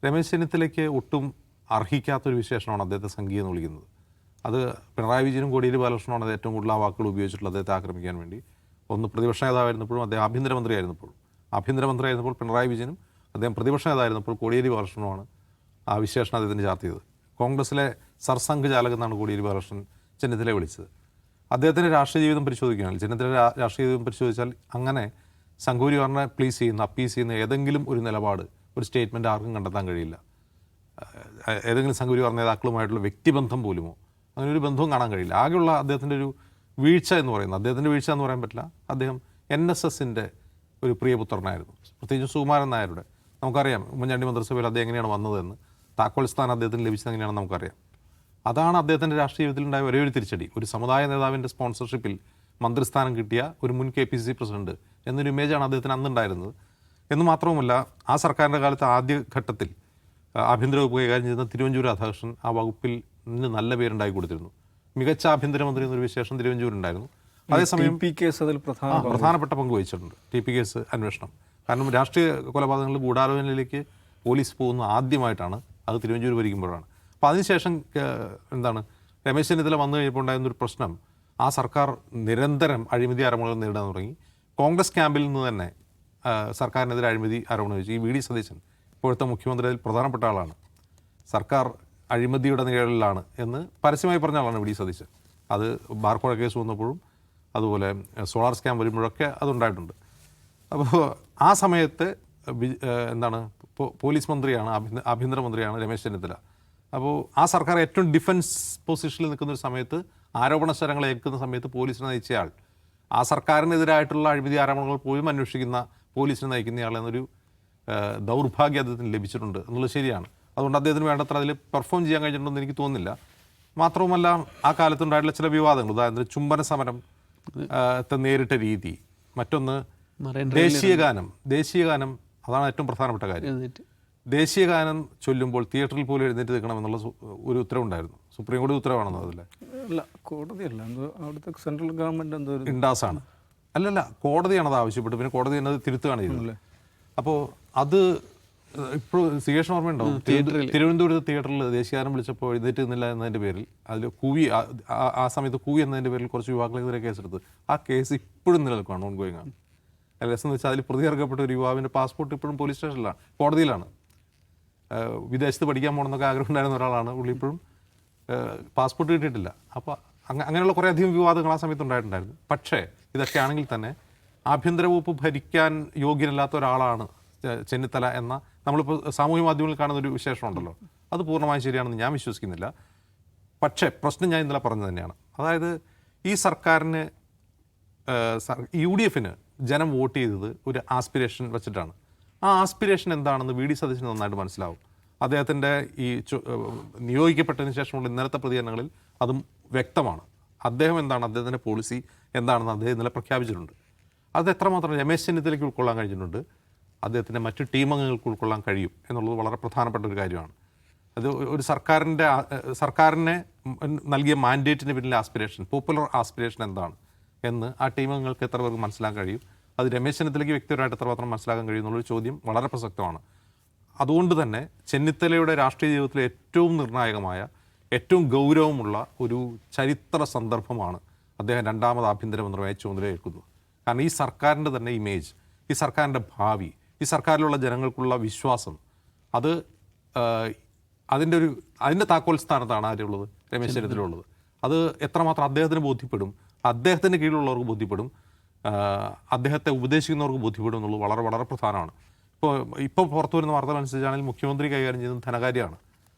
രമേശ് ചെന്നിത്തലയ്ക്ക് ഒട്ടും അർഹിക്കാത്തൊരു വിശേഷണമാണ് അദ്ദേഹത്തെ സംഘീയ എന്ന് വിളിക്കുന്നത്. അത് പിണറായി വിജയനും കോടിയേരി ബാലകൃഷ്ണനാണ് അത് ഏറ്റവും കൂടുതൽ ആ വാക്കുകൾ ഉപയോഗിച്ചിട്ടുള്ളത് അദ്ദേഹത്തെ ആക്രമിക്കാൻ വേണ്ടി. ഒന്ന് പ്രതിപക്ഷ നേതാവായിരുന്നപ്പോഴും അദ്ദേഹം ആഭ്യന്തരമന്ത്രിയായിരുന്നപ്പോൾ പിണറായി വിജയനും, അദ്ദേഹം പ്രതിപക്ഷ നേതാവായിരുന്നപ്പോൾ കോടിയേരി ബാലകൃഷ്ണനുമാണ് ആ വിശേഷണം അദ്ദേഹത്തിന് ചാർത്തിയത്. കോൺഗ്രസിലെ സർസംഘ് ചാലക് എന്നാണ് കോടിയേരി ബാലകൃഷ്ണൻ ചെന്നിത്തലയെ വിളിച്ചത്. അദ്ദേഹത്തിൻ്റെ രാഷ്ട്രീയ ജീവിതം പരിശോധിക്കുകയാണെങ്കിൽ, ചെന്നിത്തലയുടെ രാഷ്ട്രീയ ജീവിതം പരിശോധിച്ചാൽ അങ്ങനെ സംഘപരിവാറിനെ പ്ലീസ് ചെയ്യുന്ന, അപ്പീസ് ചെയ്യുന്ന ഏതെങ്കിലും ഒരു നിലപാട്, ഒരു സ്റ്റേറ്റ്മെൻറ്റ് ആർക്കും കണ്ടെത്താൻ കഴിയില്ല. ഏതെങ്കിലും സംഘപരിവാർ നേതാക്കളുമായിട്ടുള്ള വ്യക്തിബന്ധം പോലുമോ അങ്ങനെ ഒരു ബന്ധവും കാണാൻ കഴിയില്ല. ആകെയുള്ള അദ്ദേഹത്തിൻ്റെ ഒരു വീഴ്ച എന്ന് പറയുന്നത്, അദ്ദേഹത്തിൻ്റെ വീഴ്ച എന്ന് പറയാൻ പറ്റില്ല, അദ്ദേഹം NSSൻ്റെ ഒരു പ്രിയപുത്രനായിരുന്നു. പ്രത്യേകിച്ച് സുകുമാരൻ നായരുടെ, നമുക്കറിയാം ഉമ്മൻചാണ്ടി മന്ത്രിസഭയിൽ അദ്ദേഹം എങ്ങനെയാണ് വന്നതെന്ന്, താക്കോൽ സ്ഥാനം അദ്ദേഹത്തിന് ലഭിച്ചത് എങ്ങനെയാണെന്ന് നമുക്കറിയാം. അതാണ് അദ്ദേഹത്തിൻ്റെ രാഷ്ട്രീയ ജീവിതത്തിലുണ്ടായ ഒരേ ഒരു തിരിച്ചടി. ഒരു സമുദായ നേതാവിൻ്റെ സ്പോൺസർഷിപ്പിൽ മന്ത്രിസ്ഥാനം കിട്ടിയ ഒരു മുൻ KPCC പ്രസിഡന്റ് എന്നൊരു ഇമേജാണ് അദ്ദേഹത്തിന് അന്നുണ്ടായിരുന്നത്. എന്ന് മാത്രവുമല്ല, ആ സർക്കാരിൻ്റെ കാലത്ത് ആദ്യഘട്ടത്തിൽ ആഭ്യന്തര വകുപ്പ് കൈകാര്യം ചെയ്യുന്ന തിരുവഞ്ചൂർ രാധാകൃഷ്ണൻ ആ വകുപ്പിൽ നിന്ന് നല്ല പേരുണ്ടാക്കി കൊടുത്തിരുന്നു. മികച്ച ആഭ്യന്തരമന്ത്രി എന്നൊരു വിശേഷം തിരുവഞ്ചൂരുണ്ടായിരുന്നു. അതേസമയം കേസ് അതിൽ പ്രധാനപ്പെട്ട പങ്ക് വഹിച്ചിട്ടുണ്ട്. TP കേസ് അന്വേഷണം. കാരണം രാഷ്ട്രീയ കൊലപാതകങ്ങളിൽ ഗൂഢാലോചനയിലേക്ക് പോലീസ് പോകുന്ന ആദ്യമായിട്ടാണ്, അത് തിരുവഞ്ചൂർ ഭരിക്കുമ്പോഴാണ്. അപ്പോൾ അതിനുശേഷം രമേശ് ചെന്നിത്തല വന്നു കഴിഞ്ഞപ്പോൾ ഉണ്ടായിരുന്നൊരു പ്രശ്നം, ആ സർക്കാർ നിരന്തരം അഴിമതി ആരോപണങ്ങൾ നേരിടാൻ തുടങ്ങി. കോൺഗ്രസ് ക്യാമ്പിൽ നിന്ന് തന്നെ സർക്കാരിനെതിരെ അഴിമതി ആരോപണം വെച്ചു. ഈ VD സതീശൻ, ഇപ്പോഴത്തെ മുഖ്യമന്ത്രിയിൽ പ്രധാനപ്പെട്ട ആളാണ്, സർക്കാർ അഴിമതിയുടെ നിഴലിലാണ് എന്ന് പരസ്യമായി പറഞ്ഞ ആളാണ് VD സതീശൻ. അത് ബാർക്കോഴ കേസ് വന്നപ്പോഴും അതുപോലെ സോളാർ സ്കാം വരുമ്പോഴൊക്കെ അതുണ്ടായിട്ടുണ്ട്. അപ്പോൾ ആ സമയത്ത് പോലീസ് മന്ത്രിയാണ്, ആഭ്യന്തരമന്ത്രിയാണ് രമേശ് ചെന്നിത്തല. അപ്പോൾ ആ സർക്കാർ ഏറ്റവും ഡിഫൻസ് പൊസിഷനിൽ നിൽക്കുന്ന ഒരു സമയത്ത്, ആരോപണ സ്വരങ്ങൾ ഏൽക്കുന്ന സമയത്ത് പോലീസിനെ നയിച്ചയാൾ, ആ സർക്കാരിനെതിരായിട്ടുള്ള അഴിമതി ആരോപണങ്ങൾ പോലും അന്വേഷിക്കുന്ന പോലീസിനെ നയിക്കുന്നയാൾ എന്നൊരു ദൗർഭാഗ്യം അദ്ദേഹത്തിന് ലഭിച്ചിട്ടുണ്ട് എന്നുള്ളത് ശരിയാണ്. അതുകൊണ്ട് അദ്ദേഹത്തിന് വേണ്ടത്ര അതിൽ പെർഫോം ചെയ്യാൻ കഴിഞ്ഞിട്ടുണ്ടെന്ന് എനിക്ക് തോന്നുന്നില്ല. മാത്രവുമല്ല, ആ കാലത്തുണ്ടായിട്ടുള്ള ചില വിവാദങ്ങൾ, ഉദാഹരണത്തിന് ചുംബന സമരം നേരിട്ട രീതി, മറ്റൊന്ന് ദേശീയഗാനം അതാണ് ഏറ്റവും പ്രധാനപ്പെട്ട കാര്യം. ദേശീയഗാനം ചൊല്ലുമ്പോൾ തിയേറ്ററിൽ പോലും എഴുന്നേറ്റ് നിൽക്കണം എന്നുള്ള ഒരു ഉത്തരവുണ്ടായിരുന്നു. സുപ്രീം കോടതി ഉത്തരവാണെന്നോ? അതല്ലേ, കോടതിയല്ല, അവിടുത്തെ സെൻട്രൽ ഗവൺമെൻറ് ഇൻഡാസാണ്. അല്ലല്ല, കോടതിയാണത് ആവശ്യപ്പെട്ടു. പിന്നെ കോടതി തന്നെ അത് തിരുത്തുകയാണ് ചെയ്തത്. അപ്പോൾ അത് ഇപ്പോൾ സിഗേഷൻ ഓർമ്മയുണ്ടാവും, തിരുവനന്തപുരത്ത് തിയേറ്ററിൽ ദേശീയഗാനം വിളിച്ചപ്പോൾ എഴുന്നേറ്റ് നിന്നില്ല എന്നതിൻ്റെ പേരിൽ, അതിൽ കൂവി, ആ സമയത്ത് കൂവി എന്നതിൻ്റെ പേരിൽ കുറച്ച് യുവാക്കളെതിരെ കേസെടുത്ത്. ആ കേസ് ഇപ്പോഴും നിലനിൽക്കുകയാണ്, ഓൺഗോയിങ് ആണ്. രസം വെച്ചാൽ അതിൽ പ്രതികർക്കപ്പെട്ട ഒരു യുവാവിൻ്റെ പാസ്പോർട്ട് ഇപ്പോഴും പോലീസ് സ്റ്റേഷനിലാണ്, കോടതിയിലാണ്. വിദേശത്ത് പഠിക്കാൻ പോകണമെന്നൊക്കെ ആഗ്രഹം ഉണ്ടായിരുന്ന ഒരാളാണ്, പുള്ളി ഇപ്പോഴും പാസ്പോർട്ട് കിട്ടിയിട്ടില്ല. അപ്പോൾ അങ്ങനെയുള്ള കുറേയധികം വിവാദങ്ങൾ ആ സമയത്ത് ഉണ്ടായിട്ടുണ്ടായിരുന്നു. പക്ഷേ ഇതൊക്കെ ആണെങ്കിൽ തന്നെ ആഭ്യന്തര വകുപ്പ് ഭരിക്കാൻ യോഗ്യനല്ലാത്ത ഒരാളാണ് ചെന്നിത്തല എന്ന നമ്മളിപ്പോൾ സാമൂഹ്യ മാധ്യമങ്ങളിൽ കാണുന്നൊരു വിശേഷമുണ്ടല്ലോ, അത് പൂർണ്ണമായും ശരിയാണെന്ന് ഞാൻ വിശ്വസിക്കുന്നില്ല. പക്ഷേ പ്രശ്നം ഞാൻ ഇന്നലെ പറഞ്ഞു തന്നെയാണ്. അതായത് ഈ സർക്കാരിന്, UDF ജനം വോട്ട് ചെയ്തത് ഒരു ആസ്പിരേഷൻ വെച്ചിട്ടാണ്. ആ ആസ്പിരേഷൻ എന്താണെന്ന് VD സതീശന് നന്നായിട്ട് മനസ്സിലാവും. അദ്ദേഹത്തിൻ്റെ ഈ നിയോഗിക്കപ്പെട്ടതിന് ശേഷമുള്ള ഇന്നലത്തെ പ്രതികരണങ്ങളിൽ അതും വ്യക്തമാണ്. അദ്ദേഹം എന്താണ്, അദ്ദേഹത്തിൻ്റെ പോളിസി എന്താണെന്ന് അദ്ദേഹം ഇന്നലെ പ്രഖ്യാപിച്ചിട്ടുണ്ട്. അത് എത്രമാത്രം രമേശ് ചെന്നിത്തലയ്ക്ക് ഉൾക്കൊള്ളാൻ കഴിഞ്ഞിട്ടുണ്ട്, അദ്ദേഹത്തിൻ്റെ മറ്റ് ടീം അംഗങ്ങൾക്ക് ഉൾക്കൊള്ളാൻ കഴിയും എന്നുള്ളത് വളരെ പ്രധാനപ്പെട്ട ഒരു കാര്യമാണ്. അത് ഒരു സർക്കാരിനെ നൽകിയ മാൻഡേറ്റിന് പിന്നിലെ ആസ്പിരേഷൻ, പോപ്പുലർ ആസ്പിരേഷൻ എന്താണ് എന്ന് ആ ടീം അംഗങ്ങൾക്ക് എത്ര പേർക്ക് മനസ്സിലാക്കാൻ കഴിയും, അത് രമേശ് ചെന്നിത്തലയ്ക്ക് വ്യക്തിപരമായിട്ട് എത്രമാത്രം മനസ്സിലാക്കാൻ കഴിയും എന്നുള്ളൊരു ചോദ്യം വളരെ പ്രസക്തമാണ്. അതുകൊണ്ട് തന്നെ ചെന്നിത്തലയുടെ രാഷ്ട്രീയ ജീവിതത്തിലെ ഏറ്റവും നിർണായകമായ, ഏറ്റവും ഗൗരവമുള്ള ഒരു ചരിത്ര സന്ദർഭമാണ് അദ്ദേഹം രണ്ടാമത് ആഭ്യന്തരമന്ത്രിയായി ചുമതലയേൽക്കുന്നത്. കാരണം ഈ സർക്കാരിൻ്റെ തന്നെ ഇമേജ്, ഈ സർക്കാരിൻ്റെ ഭാവി, ഈ സർക്കാരിലുള്ള ജനങ്ങൾക്കുള്ള വിശ്വാസം, അത് അതിൻ്റെ താക്കോൽ സ്ഥാനത്താണ് ആരുള്ളത്, രമേശ് ചെന്നിത്തലയുള്ളത്. അത് എത്രമാത്രം അദ്ദേഹത്തിന് ബോധ്യപ്പെടും, അദ്ദേഹത്തിൻ്റെ കീഴിലുള്ളവർക്ക് ബോധ്യപ്പെടും, അദ്ദേഹത്തെ ഉപദേശിക്കുന്നവർക്ക് ബോധ്യപ്പെടും എന്നുള്ളത് വളരെ വളരെ പ്രധാനമാണ്. ഇപ്പോൾ പുറത്തു വരുന്ന വാർത്തകൾ അനുസരിച്ചാണെങ്കിൽ മുഖ്യമന്ത്രി കൈകാര്യം ചെയ്യുന്നത് ധനകാര്യമാണ്.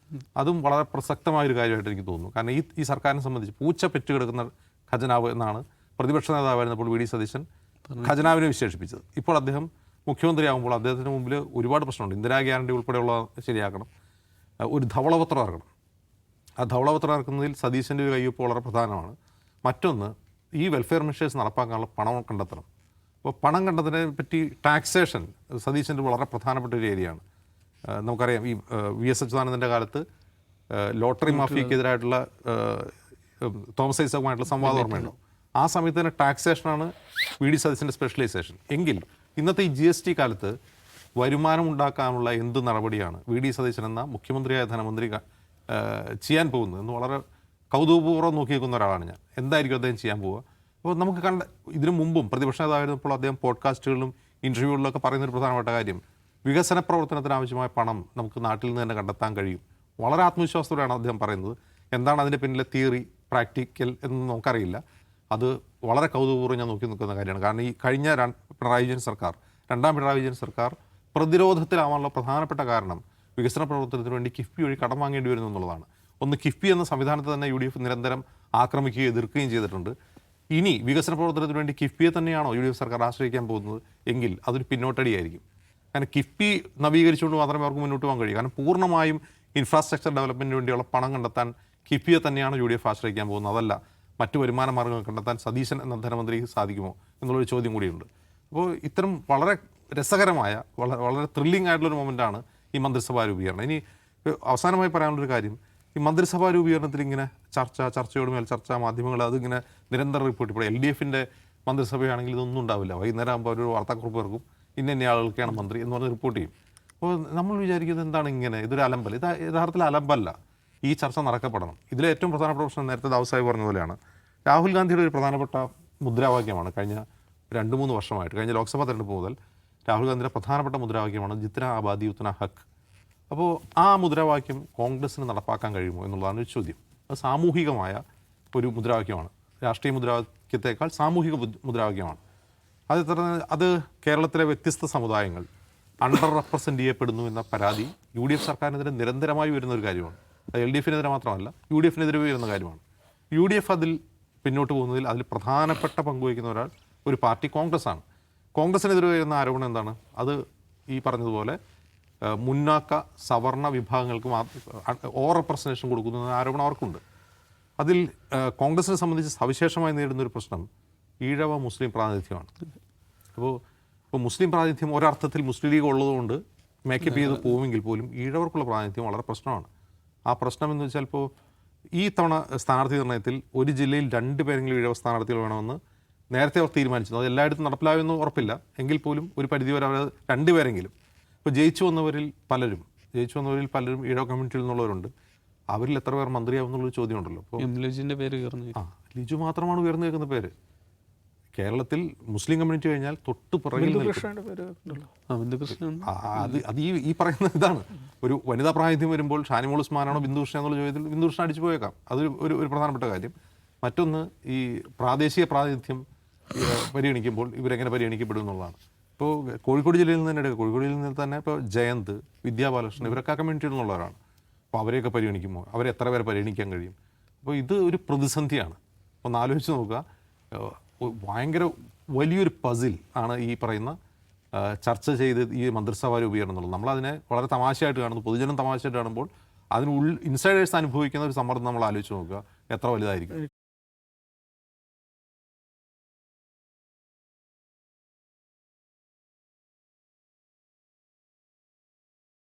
അതും വളരെ പ്രസക്തമായൊരു കാര്യമായിട്ട് എനിക്ക് തോന്നുന്നു. കാരണം ഈ സർക്കാരിനെ സംബന്ധിച്ച് പൂച്ച പെറ്റുകിടക്കുന്ന ഖജനാവ് എന്നാണ് പ്രതിപക്ഷ നേതാവായിരുന്നപ്പോൾ VD സതീശൻ ഖജനാവിനെ വിശേഷിപ്പിച്ചത്. ഇപ്പോൾ അദ്ദേഹം മുഖ്യമന്ത്രിയാകുമ്പോൾ അദ്ദേഹത്തിന് മുമ്പിൽ ഒരുപാട് പ്രശ്നമുണ്ട്. ഇന്ദിരാ ഗ്യാരണ്ടി ഉൾപ്പെടെയുള്ള ശരിയാക്കണം, ഒരു ധവളപത്രം ഇറക്കണം. ആ ധവളപത്രം ഇറക്കുന്നതിൽ സതീശൻ്റെ ഒരു കയ്യൊപ്പ് വളരെ പ്രധാനമാണ്. മറ്റൊന്ന്, ഈ വെൽഫെയർ മെഷേഴ്സ് നടപ്പാക്കാനുള്ള പണം കണ്ടെത്തണം. അപ്പോൾ പണം കണ്ടെത്തുന്നതിനെ പറ്റി ടാക്സേഷൻ സതീശൻ്റെ വളരെ പ്രധാനപ്പെട്ട ഒരു ഏരിയയാണ്. നമുക്കറിയാം, ഈ VS അച്യുതാനന്ദൻ്റെ കാലത്ത് ലോട്ടറി മാഫിയക്കെതിരായിട്ടുള്ള തോമസ് ഐസക്കുമായിട്ടുള്ള സംവാദം ഓർമ്മയുണ്ടോ? ആ സമയത്ത് തന്നെ ടാക്സേഷനാണ് VD സതീശൻ്റെ സ്പെഷ്യലൈസേഷൻ. എങ്കിൽ ഇന്നത്തെ ഈ GST കാലത്ത് വരുമാനം ഉണ്ടാക്കാനുള്ള എന്ത് നടപടിയാണ് വി ഡി സതീശൻ എന്ന മുഖ്യമന്ത്രിയായ ധനമന്ത്രി ചെയ്യാൻ പോകുന്നത് എന്ന് വളരെ കൗതുകപൂർവ്വം നോക്കി നിൽക്കുന്ന ഒരാളാണ് ഞാൻ. എന്തായിരിക്കും അദ്ദേഹം ചെയ്യാൻ പോവുക? അപ്പോൾ നമുക്ക് ഇതിനു മുമ്പും പ്രതിപക്ഷ നേതാവായിരുന്നപ്പോൾ അദ്ദേഹം പോഡ്കാസ്റ്റുകളിലും ഇൻ്റർവ്യൂകളിലൊക്കെ പറയുന്നൊരു പ്രധാനപ്പെട്ട കാര്യം വികസന പ്രവർത്തനത്തിന് ആവശ്യമായ പണം നമുക്ക് നാട്ടിൽ നിന്ന് തന്നെ കണ്ടെത്താൻ കഴിയും. വളരെ ആത്മവിശ്വാസത്തോടെയാണ് അദ്ദേഹം പറയുന്നത്. എന്താണ് അതിൻ്റെ പിന്നിലെ തിയറി, പ്രാക്ടിക്കൽ എന്ന് നമുക്കറിയില്ല. അത് വളരെ കൗതുകപൂർവ്വം ഞാൻ നോക്കി നിൽക്കുന്ന കാര്യമാണ്. കാരണം ഈ കഴിഞ്ഞ പിണറായി വിജയൻ സർക്കാർ, രണ്ടാം പിണറായി വിജയൻ സർക്കാർ പ്രതിരോധത്തിലാവാനുള്ള പ്രധാനപ്പെട്ട കാരണം വികസന പ്രവർത്തനത്തിന് വേണ്ടി കിഫ്ബി വഴി കടം വാങ്ങേണ്ടി വരുന്നു എന്നുള്ളതാണ്. ഒന്ന്, കിഫ്ബി എന്ന സംവിധാനത്തെ തന്നെ UDF നിരന്തരം ആക്രമിക്കുകയും എതിർക്കുകയും ചെയ്തിട്ടുണ്ട്. ഇനി വികസന പ്രവർത്തനത്തിന് വേണ്ടി കിഫ്ബിയെ തന്നെയാണോ UDF സർക്കാർ ആശ്രയിക്കാൻ പോകുന്നത് എങ്കിൽ അതൊരു പിന്നോട്ടടിയായിരിക്കും. കാരണം കിഫ്ബി നവീകരിച്ചുകൊണ്ട് മാത്രമേ അവർക്ക് മുന്നോട്ട് പോകാൻ കഴിയൂ. കാരണം പൂർണ്ണമായും ഇൻഫ്രാസ്ട്രക്ചർ ഡെവലപ്മെൻറ്റിന് വേണ്ടിയുള്ള പണം കണ്ടെത്താൻ കിഫ്ബിയെ തന്നെയാണ് UDF ആശ്രയിക്കാൻ പോകുന്നത്. അതല്ല മറ്റു വരുമാന മാർഗ്ഗങ്ങൾ കണ്ടെത്താൻ സതീശൻ എന്ന ധനമന്ത്രിക്ക് സാധിക്കുമോ എന്നുള്ളൊരു ചോദ്യം കൂടിയുണ്ട്. അപ്പോൾ ഇത്തരം വളരെ രസകരമായ വളരെ ത്രില്ലിംഗ് ആയിട്ടുള്ളൊരു മൊമെൻ്റാണ് ഈ മന്ത്രിസഭാ രൂപീകരണം. ഇനി അവസാനമായി പറയാനുള്ളൊരു കാര്യം, ഈ മന്ത്രിസഭാ രൂപീകരണത്തിൽ ഇങ്ങനെ ചർച്ചയോട് മേൽ ചർച്ച, മാധ്യമങ്ങൾ അതിങ്ങനെ നിരന്തരം റിപ്പോർട്ട്. ഇപ്പോൾ LDFൻ്റെ മന്ത്രിസഭയാണെങ്കിൽ ഇതൊന്നും ഉണ്ടാവില്ല. വൈകുന്നേരം ആകുമ്പോൾ ഒരു വാർത്താക്കുറിപ്പ് ഇറക്കും, ഇന്ന ആളുകൾക്കാണ് മന്ത്രി എന്ന് പറഞ്ഞ് റിപ്പോർട്ട് ചെയ്യും. അപ്പോൾ നമ്മൾ വിചാരിക്കുന്നത് എന്താണ് ഇങ്ങനെ, ഇതൊരു അലമ്പൽ. ഇത് യഥാർത്ഥത്തിൽ അലമ്പല്ല. ഈ ചർച്ച നടക്കപ്പെടണം. ഇതിലെ ഏറ്റവും പ്രധാനപ്പെട്ട പ്രശ്നം നേരത്തെ ദാവസായി പറഞ്ഞ പോലെയാണ്, രാഹുൽ ഗാന്ധിയുടെ ഒരു പ്രധാനപ്പെട്ട മുദ്രാവാക്യമാണ് കഴിഞ്ഞ 2-3 വർഷമായിട്ട്, കഴിഞ്ഞ ലോക്സഭാ തെരഞ്ഞെടുപ്പ് മുതൽ രാഹുൽ ഗാന്ധിയുടെ പ്രധാനപ്പെട്ട മുദ്രാവാക്യമാണ് ജിത്ന ആബാദി ഉത്തന ഹക്ക്. അപ്പോൾ ആ മുദ്രാവാക്യം കോൺഗ്രസ്സിന് നടപ്പാക്കാൻ കഴിയുമോ എന്നുള്ളതാണ് ഒരു ചോദ്യം. അത് സാമൂഹികമായ ഒരു മുദ്രാവാക്യമാണ്. രാഷ്ട്രീയ മുദ്രാവാക്യത്തെക്കാൾ സാമൂഹിക മുദ്രാവാക്യമാണ്. അത് കേരളത്തിലെ വ്യത്യസ്ത സമുദായങ്ങൾ അണ്ടർ റെപ്രസെൻ്റ് ചെയ്യപ്പെടുന്നു എന്ന പരാതി UDF സർക്കാരിനെതിരെ നിരന്തരമായി വരുന്ന ഒരു കാര്യമാണ്. അത് LDFനെതിരെ മാത്രമല്ല, UDFനെതിരെ വരുന്ന കാര്യമാണ്. UDF അതിൽ പിന്നോട്ട് പോകുന്നതിൽ അതിൽ പ്രധാനപ്പെട്ട പങ്കുവയ്ക്കുന്ന ഒരു പാർട്ടി കോൺഗ്രസ്സാണ്. കോൺഗ്രസ്സിനെതിരെ വരുന്ന ആരോപണം എന്താണ്? അത് ഈ പറഞ്ഞതുപോലെ മുന്നാക്ക സവർണ വിഭാഗങ്ങൾക്ക് ഓവർ റെപ്രസെൻറ്റേഷൻ കൊടുക്കുന്നു എന്ന ആരോപണം അവർക്കുണ്ട്. അതിൽ കോൺഗ്രസിനെ സംബന്ധിച്ച് സവിശേഷമായി നേരിടുന്നൊരു പ്രശ്നം ഈഴവ മുസ്ലിം പ്രാതിനിധ്യമാണ്. ഇപ്പോൾ മുസ്ലിം പ്രാതിനിധ്യം ഒരർത്ഥത്തിൽ മുസ്ലിം ലീഗ് ഉള്ളതുകൊണ്ട് മേക്കപ്പ് ചെയ്ത് പോവുമെങ്കിൽ പോലും ഈഴവർക്കുള്ള പ്രാതിനിധ്യം വളരെ പ്രശ്നമാണ്. ആ പ്രശ്നം എന്ന് വെച്ചാൽ, ഇപ്പോൾ ഈ തവണ സ്ഥാനാർത്ഥി നിർണ്ണയത്തിൽ ഒരു ജില്ലയിൽ 2 പേരെങ്കിലും ഈഴവ സ്ഥാനാർത്ഥികൾ വേണമെന്ന് നേരത്തെ അവർ തീരുമാനിച്ചത്. അത് എല്ലായിടത്തും നടപ്പിലാവുമെന്ന് ഉറപ്പില്ല. എങ്കിൽ പോലും ഒരു പരിധിവരെ അവർ 2 പേരെങ്കിലും, ഇപ്പോൾ ജയിച്ചു വന്നവരിൽ പലരും ഈഴവ കമ്മ്യൂണിറ്റിയിൽ നിന്നുള്ളവരുണ്ട്. അവരിൽ എത്ര പേർ മന്ത്രിയാവും എന്നുള്ളൊരു ചോദ്യമുണ്ടല്ലോ. അപ്പോൾ ലിജുവിൻ്റെ പേര് ലിജു മാത്രമാണ് ഉയർന്നു കേൾക്കുന്ന പേര്. കേരളത്തിൽ മുസ്ലിം കമ്മ്യൂണിറ്റി കഴിഞ്ഞാൽ തൊട്ട് പുറകിൽ അത് ഈ പറയുന്ന ഇതാണ്. ഒരു വനിതാ പ്രാതിനിധ്യം വരുമ്പോൾ ഷാനിമോൾ ഉസ്മാനാണോ ബിന്ദുകൃഷ്ണ എന്നുള്ള ചോദ്യത്തിൽ ബിന്ദുകൃഷ്ണ അടിച്ചു പോയേക്കാം. അതൊരു ഒരു പ്രധാനപ്പെട്ട കാര്യം. മറ്റൊന്ന്, ഈ പ്രാദേശിക പ്രാതിനിധ്യം പരിഗണിക്കുമ്പോൾ ഇവരെങ്ങനെ പരിഗണിക്കപ്പെടും എന്നുള്ളതാണ്. ഇപ്പോൾ കോഴിക്കോട് ജില്ലയിൽ നിന്ന് തന്നെ എടുക്കുക. കോഴിക്കോട് ജില്ലയിൽ നിന്ന് തന്നെ ഇപ്പോൾ ജയന്ത്, വിദ്യാബാലകൃഷ്ണൻ ഇവരൊക്കെ കമ്മ്യൂണിറ്റിയിൽ നിന്നുള്ളവരാണ്. അപ്പോൾ അവരെയൊക്കെ പരിഗണിക്കുമ്പോൾ അവരെ എത്ര പേരെ പരിഗണിക്കാൻ കഴിയും? അപ്പോൾ ഇത് ഒരു പ്രതിസന്ധിയാണ്. ഒന്ന് ആലോചിച്ച് നോക്കുക. ഭയങ്കര വലിയൊരു പസിൽ ആണ് ഈ പറയുന്ന ചർച്ച ചെയ്ത് ഈ മന്ത്രിസഭാ രൂപീകരണം എന്നുള്ളത്. നമ്മളതിനെ വളരെ തമാശയായിട്ട് കാണുന്നു. പൊതുജനം തമാശയായിട്ട് കാണുമ്പോൾ ഇൻസൈഡേഴ്സ് അനുഭവിക്കുന്ന ഒരു സമ്മർദ്ദം നമ്മൾ ആലോചിച്ച് നോക്കുക, എത്ര വലുതായിരിക്കും.